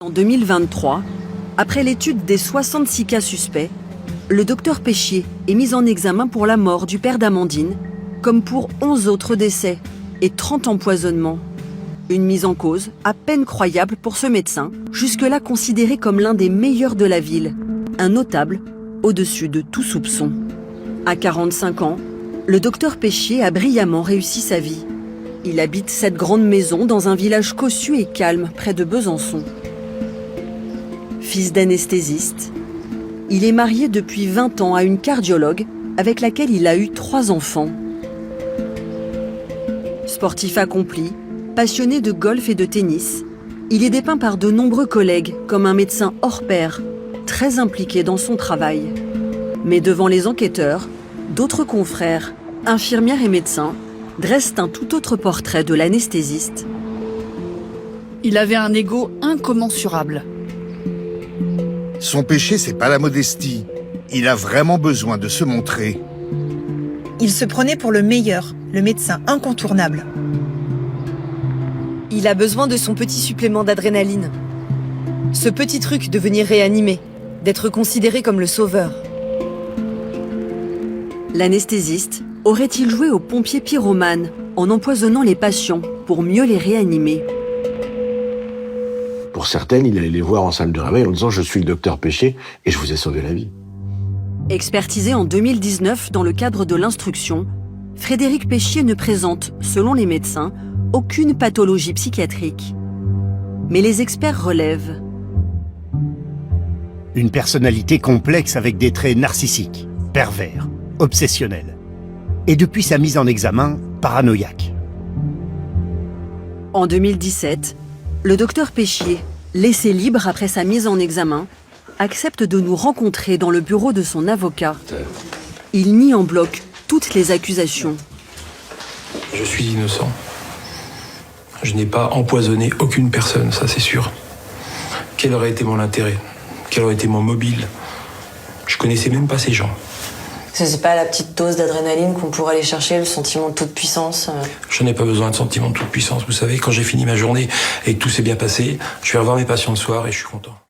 En 2023, après l'étude des 66 cas suspects, le docteur Péchier est mis en examen pour la mort du père d'Amandine, comme pour 11 autres décès et 30 empoisonnements. Une mise en cause à peine croyable pour ce médecin, jusque-là considéré comme l'un des meilleurs de la ville, un notable au-dessus de tout soupçon. À 45 ans, le docteur Péchier a brillamment réussi sa vie. Il habite cette grande maison dans un village cossu et calme près de Besançon. Fils d'anesthésiste, il est marié depuis 20 ans à une cardiologue avec laquelle il a eu 3 enfants. Sportif accompli, passionné de golf et de tennis, il est dépeint par de nombreux collègues comme un médecin hors pair, très impliqué dans son travail. Mais devant les enquêteurs, d'autres confrères, infirmières et médecins, dressent un tout autre portrait de l'anesthésiste. Il avait un ego incommensurable. Son péché, c'est pas la modestie. Il a vraiment besoin de se montrer. Il se prenait pour le meilleur, le médecin incontournable. Il a besoin de son petit supplément d'adrénaline. Ce petit truc de venir réanimer, d'être considéré comme le sauveur. L'anesthésiste aurait-il joué au pompier pyromane en empoisonnant les patients pour mieux les réanimer? Pour certaines, il allait les voir en salle de réveil en disant « Je suis le docteur Péchier et je vous ai sauvé la vie ». Expertisé en 2019 dans le cadre de l'instruction, Frédéric Péchier ne présente, selon les médecins, aucune pathologie psychiatrique. Mais les experts relèvent. Une personnalité complexe avec des traits narcissiques, pervers, obsessionnels. Et depuis sa mise en examen, paranoïaque. En 2017, le docteur Péchier, laissé libre après sa mise en examen, accepte de nous rencontrer dans le bureau de son avocat. Il nie en bloc toutes les accusations. Je suis innocent. Je n'ai pas empoisonné aucune personne, ça c'est sûr. Quel aurait été mon intérêt? Quel aurait été mon mobile? Je connaissais même pas ces gens. C'est pas la petite dose d'adrénaline qu'on pourrait aller chercher, le sentiment de toute puissance. Je n'ai pas besoin de sentiment de toute puissance. Vous savez, quand j'ai fini ma journée et que tout s'est bien passé, je vais revoir mes patients le soir et je suis content.